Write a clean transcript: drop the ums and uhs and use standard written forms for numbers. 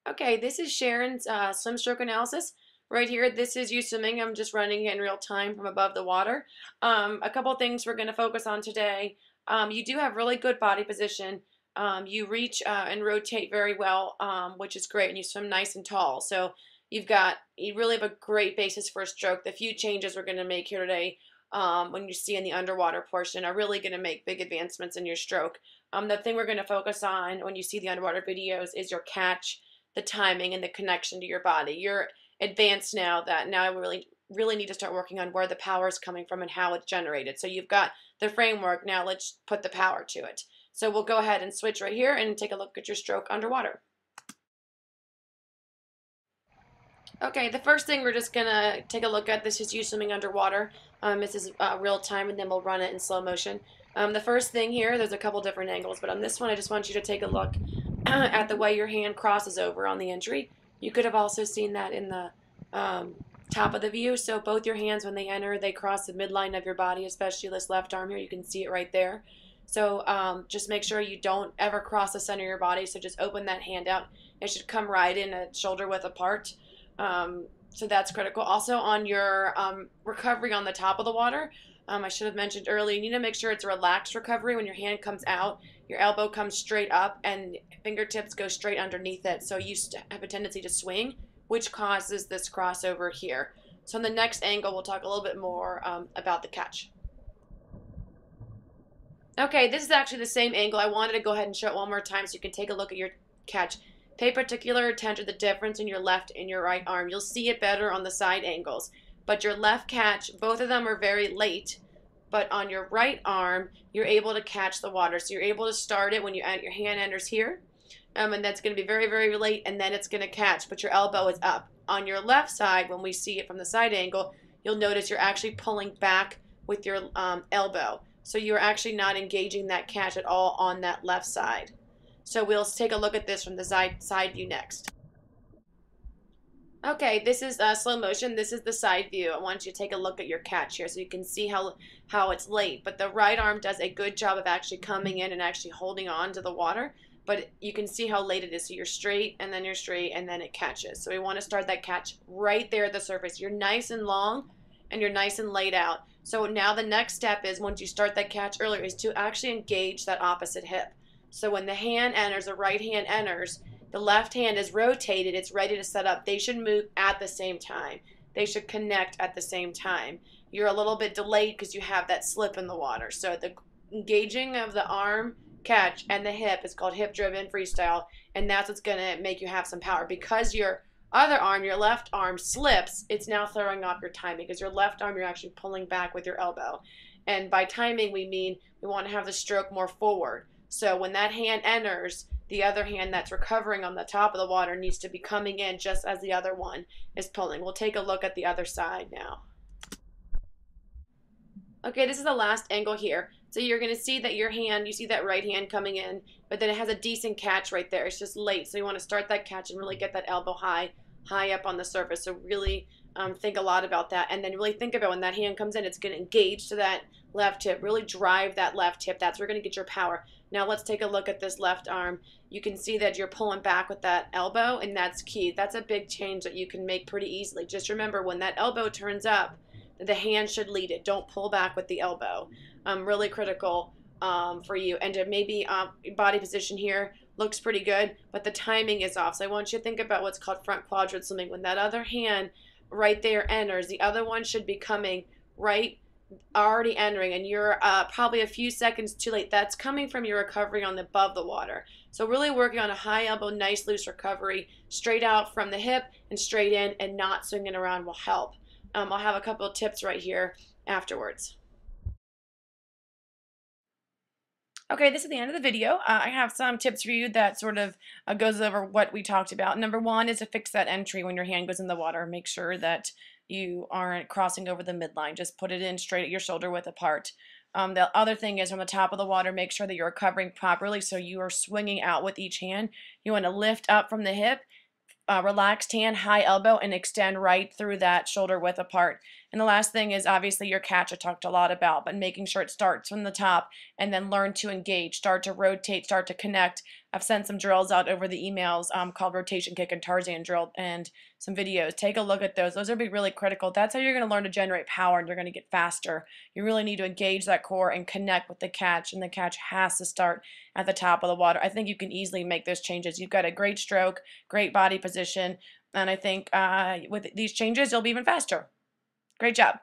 Okay, this is Sharon's swim stroke analysis. Right here, this is you swimming. I'm just running in real time from above the water. A couple things we're going to focus on today. You do have really good body position. You reach and rotate very well, which is great, and you swim nice and tall. So you really have a great basis for a stroke. The few changes we're going to make here today when you see in the underwater portion are really going to make big advancements in your stroke. The thing we're going to focus on when you see the underwater videos is your catch, the timing, and the connection to your body. You're advanced now that now I really need to start working on where the power is coming from and how it's generated. So you've got the framework, now let's put the power to it. So we'll go ahead and switch right here and take a look at your stroke underwater. Okay, the first thing we're just gonna take a look at, this is you swimming underwater. This is real time, and then we'll run it in slow motion. The first thing here, there's a couple different angles, but on this one I just want you to take a look at the way your hand crosses over on the entry. You could have also seen that in the top of the view. So both your hands, when they enter, they cross the midline of your body, especially this left arm here. You can see it right there. So just make sure you don't ever cross the center of your body. So just open that hand out. It should come right in at shoulder width apart. So that's critical. Also on your recovery on the top of the water, I should have mentioned earlier, you need to make sure it's a relaxed recovery. When your hand comes out, your elbow comes straight up and fingertips go straight underneath it. So you have a tendency to swing, which causes this crossover here. So in the next angle, we'll talk a little bit more about the catch. Okay, this is actually the same angle. I wanted to go ahead and show it one more time so you can take a look at your catch. Pay particular attention to the difference in your left and your right arm. You'll see it better on the side angles. But your left catch, both of them are very late, but on your right arm, you're able to catch the water. So you're able to start it when your hand enters here, and that's going to be very, very late, and then it's going to catch, but your elbow is up. On your left side, when we see it from the side angle, you'll notice you're actually pulling back with your elbow. So you're actually not engaging that catch at all on that left side. So we'll take a look at this from the side view next. Okay, this is slow motion. This is the side view. I want you to take a look at your catch here so you can see how it's late. But the right arm does a good job of actually coming in and actually holding on to the water. But you can see how late it is. So you're straight, and then it catches. So we want to start that catch right there at the surface. You're nice and long, and you're nice and laid out. So now the next step is, once you start that catch earlier, is to actually engage that opposite hip. So when the hand enters, the right hand enters, the left hand is rotated, it's ready to set up. They should move at the same time. They should connect at the same time. You're a little bit delayed because you have that slip in the water. So the engaging of the arm catch and the hip is called hip-driven freestyle, and that's what's going to make you have some power. Because your other arm, your left arm, slips, it's now throwing off your timing, because your left arm, you're actually pulling back with your elbow. And by timing, we mean we want to have the stroke more forward. So when that hand enters, the other hand that's recovering on the top of the water needs to be coming in just as the other one is pulling. We'll take a look at the other side now. Okay, this is the last angle here. So you're going to see that your hand, you see that right hand coming in, but then it has a decent catch right there. It's just late. So you want to start that catch and really get that elbow high up on the surface. So really think a lot about that. And then really think about when that hand comes in, it's going to engage to that left hip. Really drive that left hip. That's where you're going to get your power. Now let's take a look at this left arm. You can see that you're pulling back with that elbow, and that's key. That's a big change that you can make pretty easily. Just remember, when that elbow turns up, the hand should lead it. Don't pull back with the elbow. Really critical for you. And maybe body position here looks pretty good, but the timing is off. So I want you to think about what's called front quadrant swimming. When that other hand right there enters, the other one should be coming already entering, and you're probably a few seconds too late. That's coming from your recovery on above the water. So really working on a high elbow, nice loose recovery, straight out from the hip and straight in, and not swinging around will help. I'll have a couple of tips right here afterwards. Okay, this is the end of the video. I have some tips for you that sort of goes over what we talked about. Number one is to fix that entry when your hand goes in the water. Make sure that you aren't crossing over the midline. Just put it in straight at your shoulder width apart. The other thing is, from the top of the water, make sure that you're recovering properly so you are swinging out with each hand. You want to lift up from the hip, relaxed hand, high elbow, and extend right through that shoulder width apart. And the last thing is obviously your catch I talked a lot about, but making sure it starts from the top and then learn to engage, start to rotate, start to connect. I've sent some drills out over the emails called rotation kick and Tarzan drill and some videos. Take a look at those. Those are really critical. That's how you're going to learn to generate power and you're going to get faster. You really need to engage that core and connect with the catch, and the catch has to start at the top of the water. I think you can easily make those changes. You've got a great stroke, great body position, and I think with these changes, you'll be even faster. Great job.